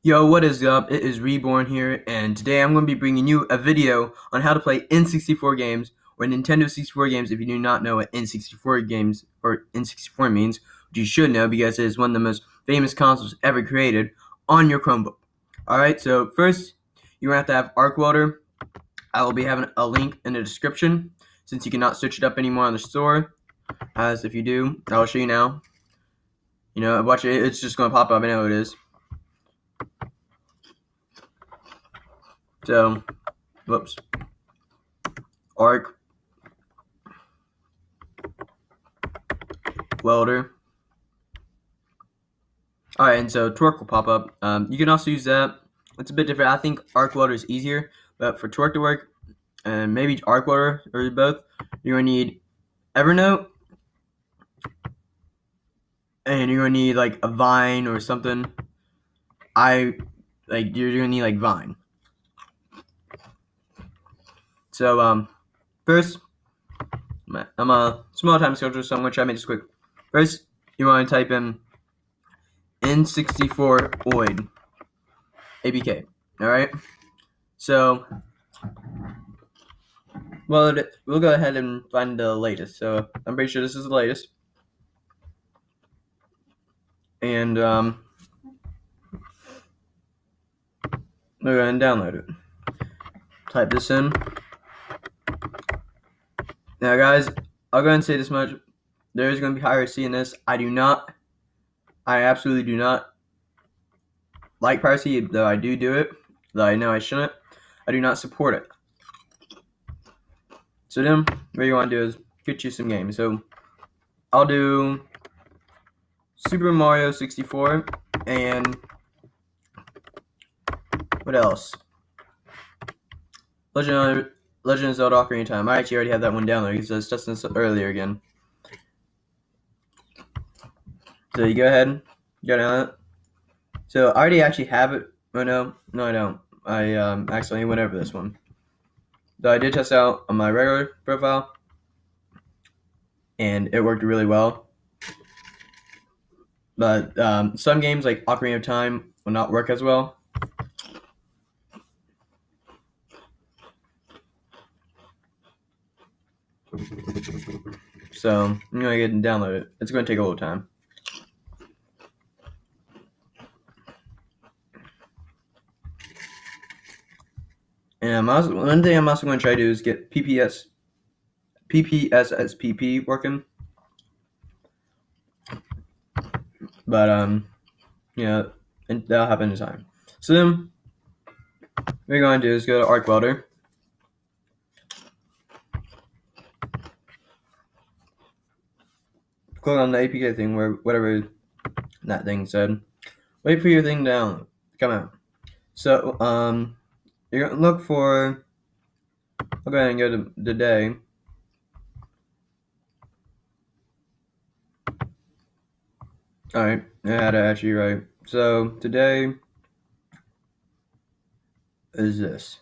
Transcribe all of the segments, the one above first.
Yo, what is up? It is Reborn here, and today I'm going to be bringing you a video on how to play N64 games, or Nintendo 64 games if you do not know what N64 games or N64 means, which you should know because it is one of the most famous consoles ever created, on your Chromebook. Alright, so first, you're going to have Arc Welder. I will be having a link in the description, since you cannot search it up anymore on the store, as if you do, I'll show you now. You know, watch it, it's just going to pop up, I know it is. So, whoops, Arc Welder. Alright, and so Torque will pop up. You can also use that. It's a bit different. I think Arc Welder is easier, but for Torque to work, and maybe Arc Welder or both, you're going to need Evernote, and you're going to need like a Vine or something. You're going to need like Vine. So, first, I'm a small time schedule, so I'm going to try to make this quick. First, you want to type in N64 OID APK. Alright? So, well, we'll go ahead and find the latest. So, I'm pretty sure this is the latest. And, we're going to download it. Type this in. Now, guys, I'll go ahead and say this much. There is going to be piracy in this. I absolutely do not like piracy, though I do it, though I know I shouldn't. I do not support it. So then, what you want to do is get you some games. So, I'll do Super Mario 64, and what else? Legend of Zelda Ocarina of Time. I actually already had that one downloaded because I was testing this earlier again. So you go ahead, go down it. So I already actually have it. Oh no, I don't. I accidentally went over this one. Though I did test out on my regular profile, and it worked really well. But some games like Ocarina of Time will not work as well. So I'm gonna get and download it. It's gonna take a little time. And one thing I'm also going to try to do is get PPSSPP working. But yeah, and that'll happen in time. So then, what we're going to do is go to Arc Welder. Click on the APK thing, where whatever that thing said. Wait for your thing to come out. So you're gonna look for. I'll go ahead and go to the day. Alright, I had it actually right. So today is this.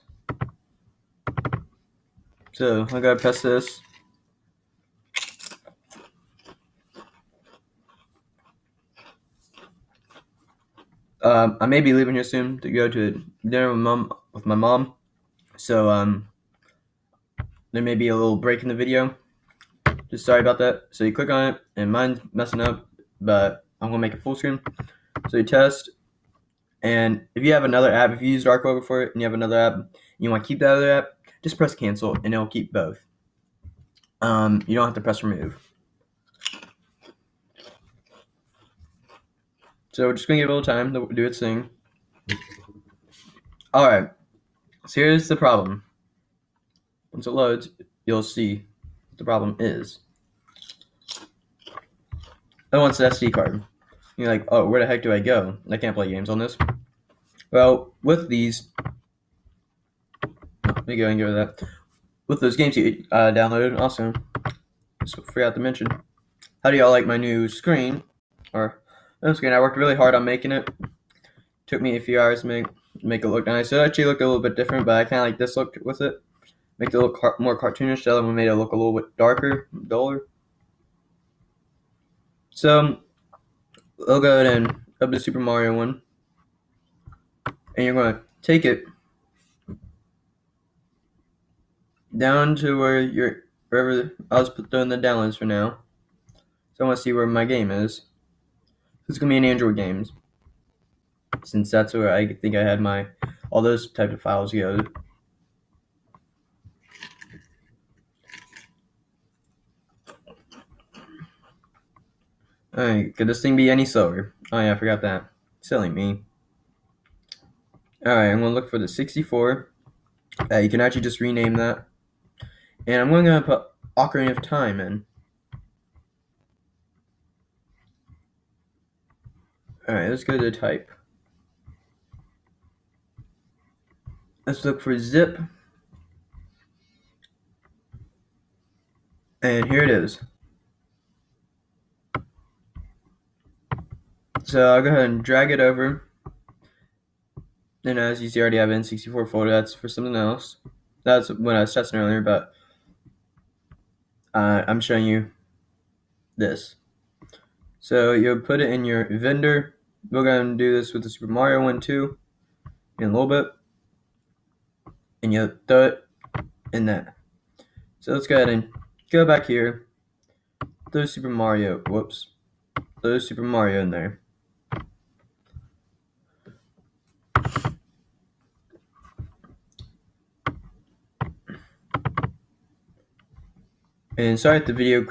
So I gotta press this. I may be leaving here soon to go to dinner with my mom. So there may be a little break in the video. Just sorry about that. So you click on it, and mine's messing up, but I'm gonna make it full screen. So you test, and if you have another app, if you used Arc Welder before and you have another app, and you want to keep that other app, just press cancel, and it'll keep both. You don't have to press remove. So we're just gonna give it a little time to do its thing. Alright, so here's the problem. Once it loads, you'll see what the problem is. It wants the SD card. You're like, oh, where the heck do I go? I can't play games on this. Well, with these, let me go and go to that. With those games you downloaded, also, just forgot to mention, how do y'all like my new screen? Or no screen? I worked really hard on making it. Took me a few hours to make it look nice. It actually looked a little bit different, but I kind of like this look with it. Make it look more cartoonish. The other one made it look a little bit darker, duller. So I'll go ahead and open the Super Mario one. and you're going to take it down to wherever I was doing the downloads for now. So I want to see where my game is. It's going to be in Android games, since that's where I think I had all those type of files go. Alright, could this thing be any slower? Oh yeah, I forgot that. Silly me. Alright, I'm going to look for the 64. You can actually just rename that. And I'm going to put Ocarina of Time in. Alright, let's go to type. Let's look for zip. And here it is. So I'll go ahead and drag it over. And as you see, I already have an N64 folder. That's for something else. That's what I was testing earlier, but I'm showing you this. So you'll put it in your vendor. We're going to do this with the Super Mario one too in a little bit. And you'll throw it in that. So let's go ahead and go back here. Throw Super Mario. Whoops. Throw Super Mario in there. And sorry if the video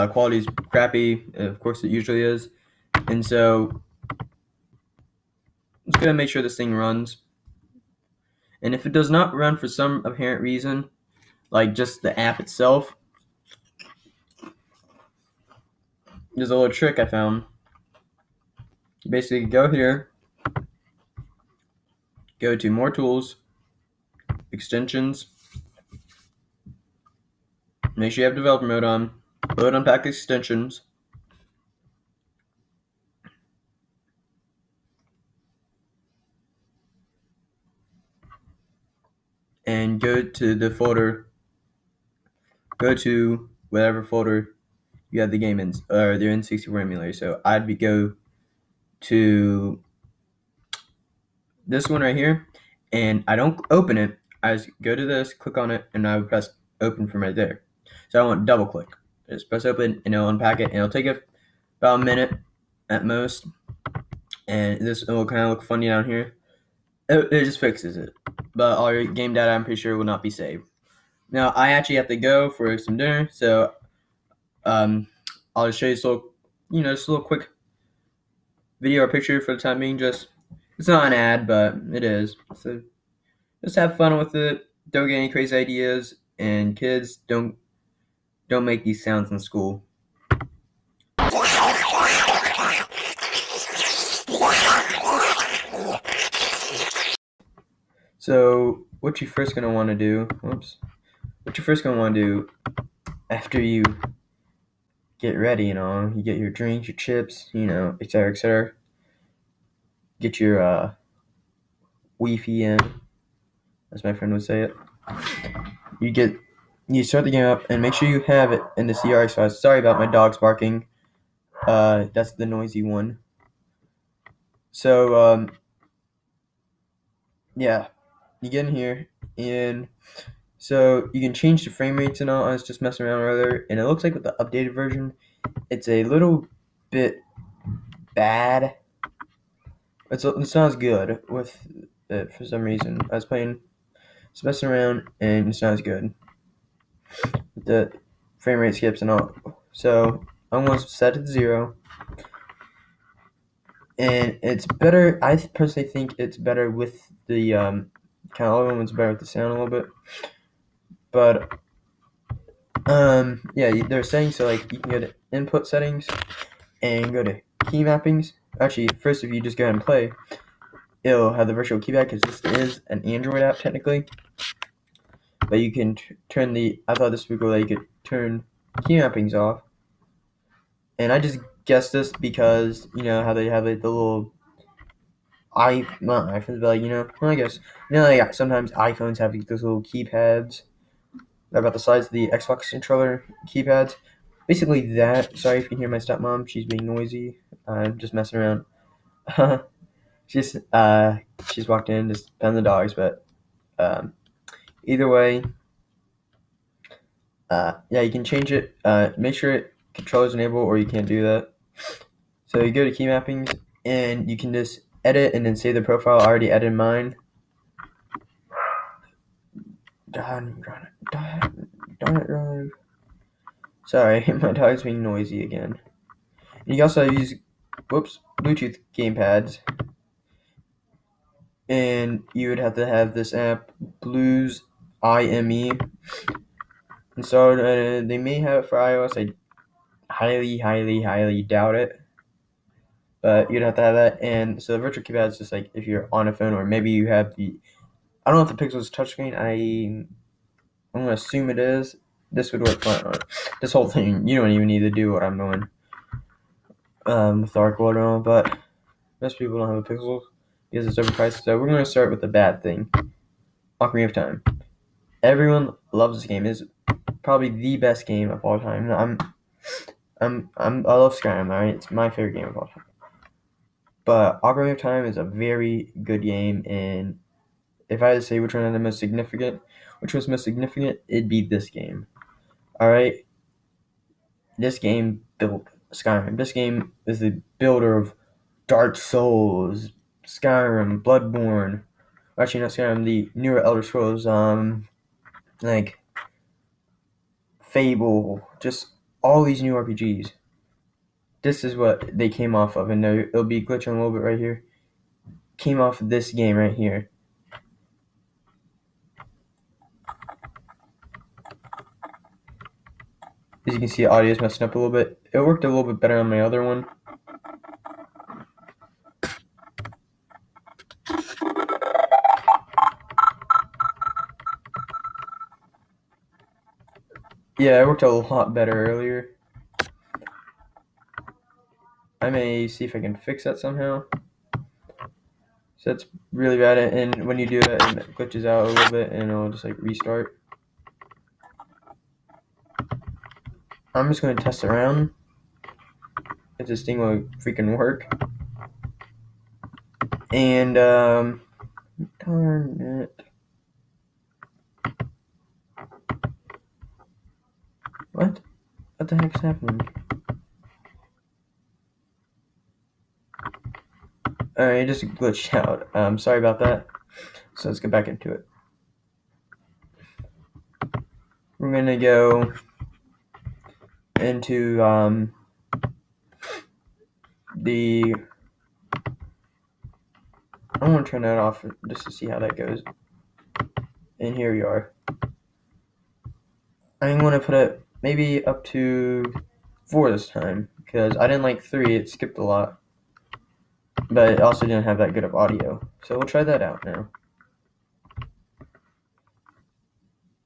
quality is crappy. Of course it usually is. And so I'm just going to make sure this thing runs. And if it does not run for some apparent reason, like just the app itself, there's a little trick I found. You basically go here, go to More Tools, Extensions, make sure you have Developer Mode on, load Unpack Extensions, and go to the folder, go to whatever folder you have the game in, or the N64 emulator. So I'd go to this one right here, and I don't open it. I just go to this, click on it, and I would press open from right there. So I won't double click. Just press open, and it'll unpack it, and it'll take it about a minute at most. And this will kind of look funny down here. It just fixes it. But all your game data, I'm pretty sure, will not be saved. Now, I actually have to go for some dinner, so I'll just show you just a little quick video or picture for the time being. It's not an ad, but it is. So just have fun with it. Don't get any crazy ideas, and kids, don't make these sounds in school. So what you first gonna want to do? What you first gonna want to do after you get ready, you get your drinks, your chips, etc., etc. Get your Wi-Fi in, as my friend would say it. You start the game up, and make sure you have it in the CRX file. Sorry about my dogs barking. That's the noisy one. So yeah, you get in here, and so you can change the frame rates and all. I was just messing around earlier, and it looks like with the updated version, it's a little bit bad. It sounds good with it for some reason. I was just messing around, and it sounds good. The frame rate skips and all. So I'm going to set it to 0. And it's better. I personally think it's better with the kind of other one's better with the sound a little bit. But yeah, they're saying so. Like you can go to input settings and go to key mappings. Actually, first if you just go ahead and play, it'll have the virtual keypad because this is an Android app technically. But you can turn I thought this would be cool that you could turn key mappings off. And I just guessed this because, how they have like the little not iPhones, but I guess, like sometimes iPhones have those little keypads. They're about the size of the Xbox controller keypads. Basically that. Sorry if you can hear my stepmom. She's being noisy. I'm just messing around. She's walked in, just petting the dogs, but either way, yeah, you can change it. Make sure controllers enable, or you can't do that. So you go to key mappings, and you can just edit and then save the profile. I already edited mine. Darn it. Sorry, my dog's being noisy again. And you can also use, Bluetooth gamepads. And you would have to have this app, Blues IME. And so they may have it for iOS. I highly doubt it. But you'd have to have that. And so the virtual keypad is just like if you're on a phone, or maybe you have I don't know if the Pixel's touchscreen. I'm going to assume it is. This would work fine on it. This whole thing, you don't even need to do what I'm doing with the arc water on, but most people don't have a Pixel because it's overpriced. So we're going to start with the bad thing. Ocarina of Time. Everyone loves this game. It's probably the best game of all time. I love Skyrim, alright? It's my favorite game of all time. But Ocarina of Time is a very good game, and if I had to say which was most significant, it'd be this game. Alright? This game built Skyrim. This game is the builder of Dark Souls, Skyrim, Bloodborne. Actually, not Skyrim, the newer Elder Scrolls, like Fable, just all these new RPGs. This is what they came off of, and it'll be glitching a little bit right here. Came off of this game right here. As you can see, the audio is messing up a little bit. It worked a little bit better on my other one. Yeah, it worked a lot better earlier. I may see if I can fix that somehow. So that's really bad, and when you do that, it glitches out a little bit, and it'll just like restart. I'm just going to test around if this thing will freaking work. And darn it. What the heck is happening? Alright, it just glitched out. Sorry about that. So let's get back into it. We're gonna go into I want to turn that off just to see how that goes. And here we are. I'm going to put it maybe up to 4 this time, because I didn't like 3, it skipped a lot. But it also didn't have that good of audio. So we'll try that out now.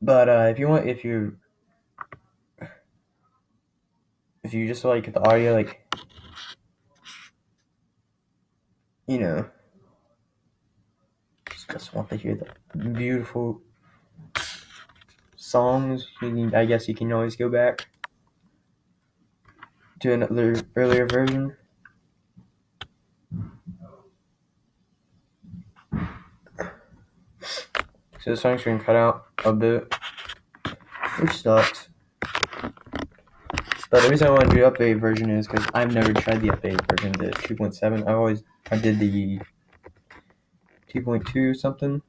But if you just like the audio, like, you know, just want to hear the beautiful songs, I guess you can always go back to another earlier version. So the song's been cut out a bit, which sucks. But the reason I want to do the updated version is because I've never tried the updated version, the 2.7. I did the 2.2 something.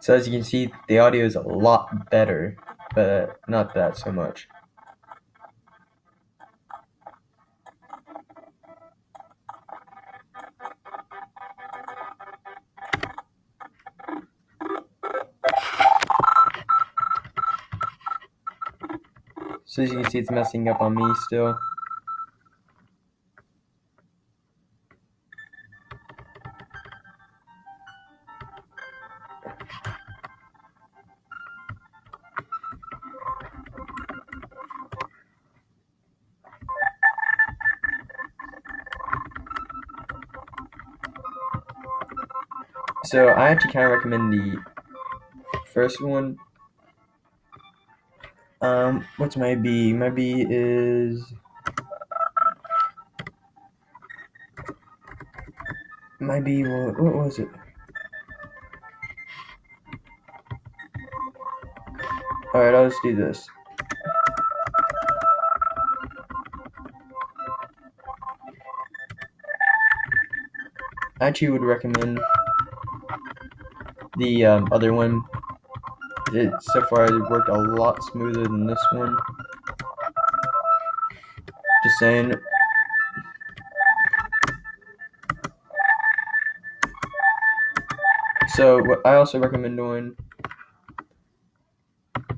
So as you can see, the audio is a lot better, but not that so much. So as you can see, it's messing up on me still. So I actually kind of recommend the first one. What's my B? My B is my B. What was it? All right, I'll just do this. I actually would recommend the other one. So far, it worked a lot smoother than this one. Just saying. So what I also recommend doing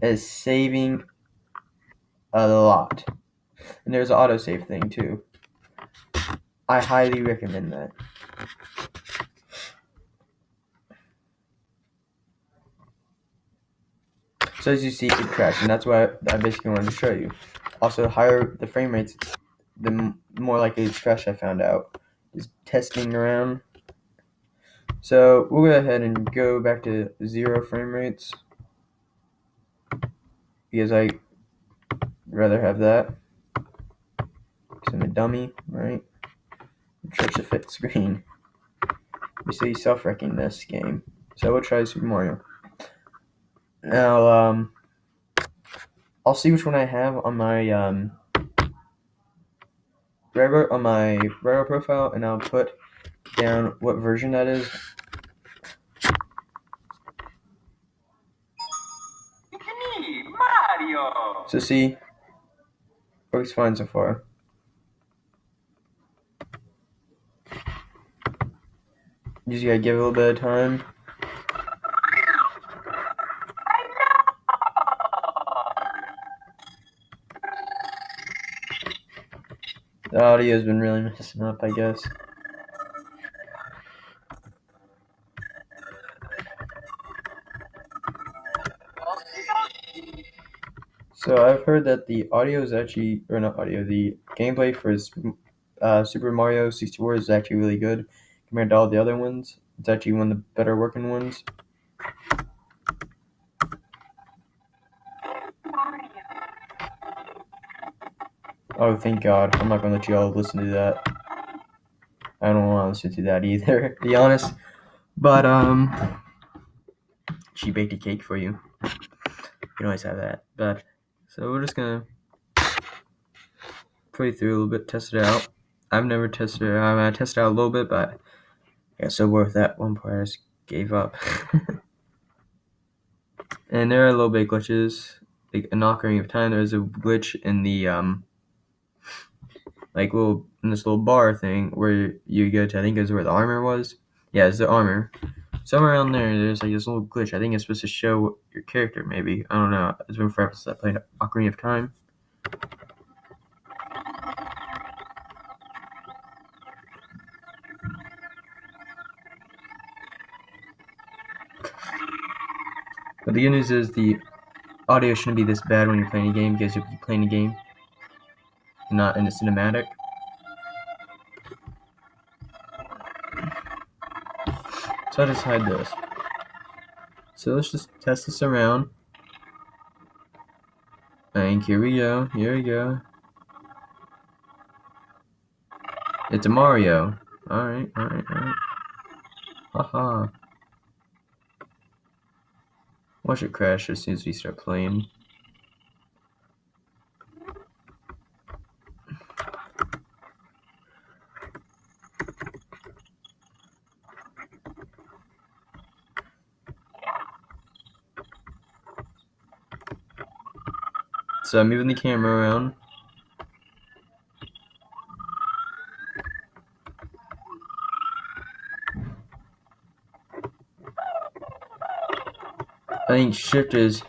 is saving a lot. And there's an autosave thing too. I highly recommend that. So as you see, it could crash, and that's what I basically wanted to show you. Also, the higher the frame rates, the more likely it's crash, I found out. Just testing around. So we'll go ahead and go back to 0 frame rates, because I'd rather have that, because I'm a dummy, right? Search the fit screen. Basically self-wrecking this game. So we'll try Super Mario. Now, I'll see which one I have on my Rare profile, and I'll put down what version that is. Mario. So see, works fine so far. You just gotta give it a little bit of time. The audio's been really messing up, I guess. So I've heard that the audio is actually, or not audio, the gameplay for Super Mario 64 is actually really good compared to all the other ones. It's actually one of the better working ones. Oh, thank God. I'm not going to let you all listen to that. I don't want to listen to that either, to be honest. But, she baked a cake for you. You can always have that. But, so we're just going to play through a little bit, test it out. I've never tested it out. I tested it out a little bit, but I got so bored with that one part, I just gave up. And there are little bit glitches. Like a Ocarina of Time, there's a glitch in the, like in this little bar thing where you go to, I think is where the armor was. Yeah, it's the armor. Somewhere around there's like this little glitch. I think it's supposed to show your character, maybe. I don't know. It's been forever since I played Ocarina of Time. But the good news is the audio shouldn't be this bad when you're playing a game, because you'll be playing a game, not in a cinematic. So I just hide this. So let's just test this around. And here we go. Here we go. It's a Mario. Alright. Haha. Watch it crash as soon as we start playing. So I'm moving the camera around. I think shift is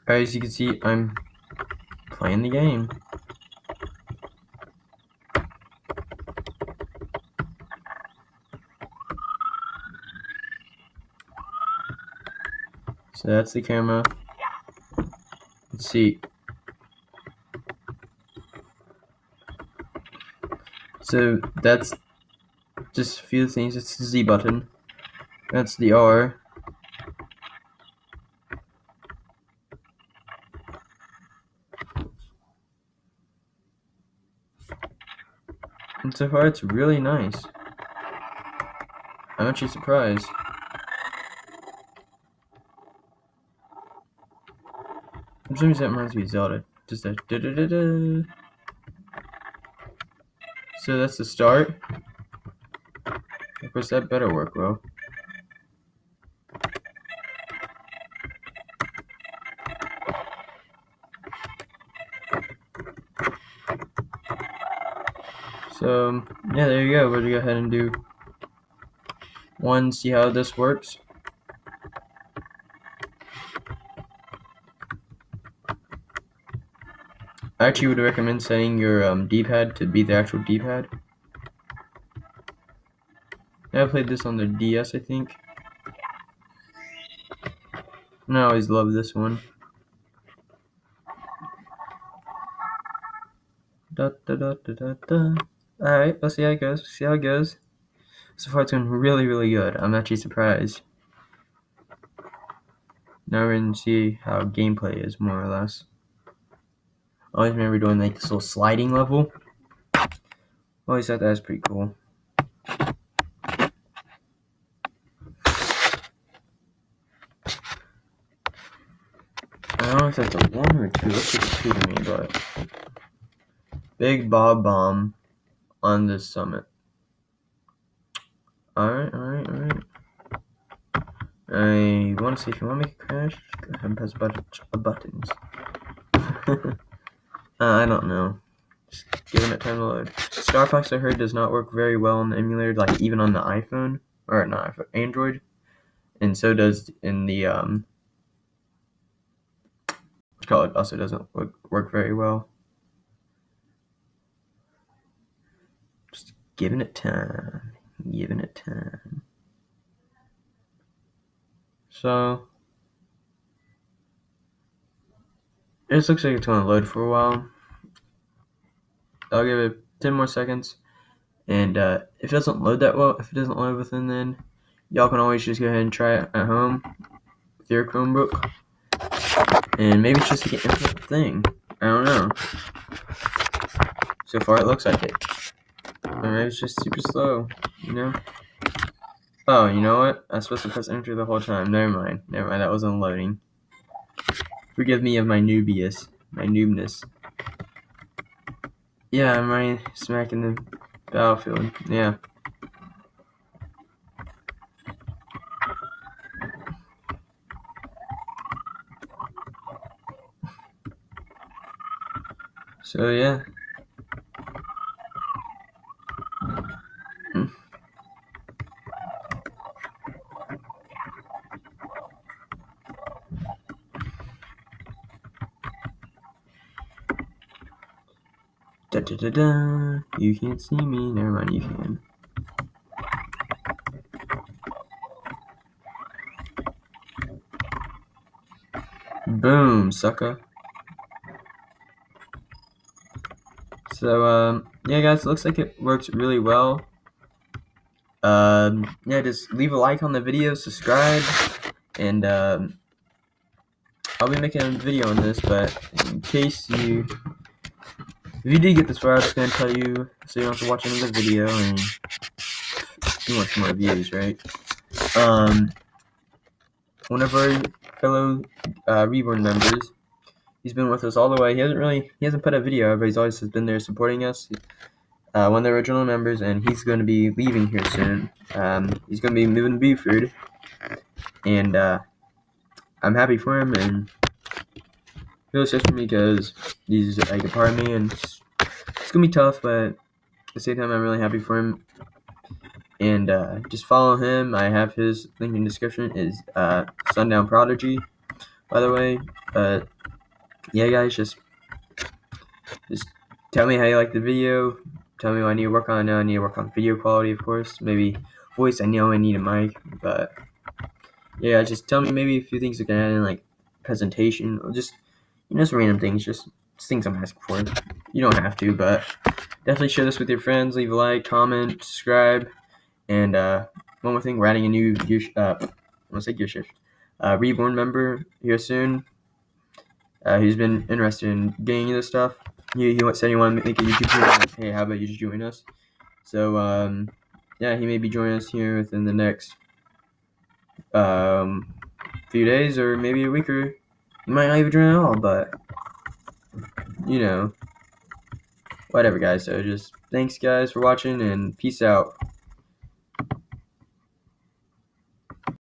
as you can see, I'm playing the game. So that's the camera. Let's see. So that's just a few things. It's the Z button. That's the R. And so far it's really nice. I'm actually surprised. For some reason that reminds me of Zelda. Just a da-da-da-da. So that's the start. Of course that better work well. So yeah, there you go. We're gonna go ahead and do one, see how this works. I actually would recommend setting your D-pad to be the actual D-pad. I played this on the DS, I think. And I always love this one. Da, da, da, da, da, da. Alright, let's see how it goes. See how it goes. So far it's going really, really good. I'm actually surprised. Now we're going to see how gameplay is, more or less. I always remember doing like this little sliding level. Always thought that was pretty cool. I don't know if that's a 1 or a 2. Looks like a 2 to me, but Big Bob Bomb on this summit. Alright. I want to see if you want to make a crash. Go ahead and press buttons. I don't know. Just giving it time to load. Star Fox, I heard, does not work very well on the emulator, like even on the iPhone or not iPhone, Android, and so does in the it also doesn't work very well. Just giving it time. So it looks like it's going to load for a while. I'll give it 10 more seconds, and if it doesn't load that well, if it doesn't load within then, y'all can always just go ahead and try it at home with your Chromebook, and maybe it's just an infinite thing. I don't know. So far it looks like it. Or maybe it's just super slow, you know? Oh, you know what? I was supposed to press enter the whole time. Never mind. That wasn't loading. Forgive me of my noobness. Yeah, I'm right smack in the battlefield. Yeah. So yeah. Da da da da. You can't see me. Never mind, you can. Boom, sucker. So yeah, guys, it looks like it works really well. Yeah, just leave a like on the video, subscribe, and I'll be making a video on this. But in case if you did get this far, I'm just gonna tell you so you don't have to watch another video and you want some more views, right? One of our fellow Reborn members, he's been with us all the way. He hasn't put a video out, but he's always been there supporting us. One of the original members, and he's going to be leaving here soon. He's going to be moving to Buford, and I'm happy for him, and it feels just for me because he's like a part of me, and it's going to be tough, but at the same time, I'm really happy for him. And just follow him. I have his link in the description. Is Sundown Prodigy, by the way. Yeah, guys, just tell me how you like the video. Tell me what I need to work on. I know I need to work on video quality, of course. Maybe voice. I know I need a mic, but yeah, just tell me maybe a few things you can add in, like presentation, or just some random things, just things I'm asking for. You don't have to, but definitely share this with your friends. Leave a like, comment, subscribe, and one more thing, we're adding a new gear shift reborn member here soon. He's been interested in getting into this stuff. He said he wanted to make a YouTube channel. Like, hey, how about you just join us? So yeah, he may be joining us here within the next few days, or maybe a week, or he might not even join at all. But whatever, guys. So just thanks, guys, for watching, and peace out.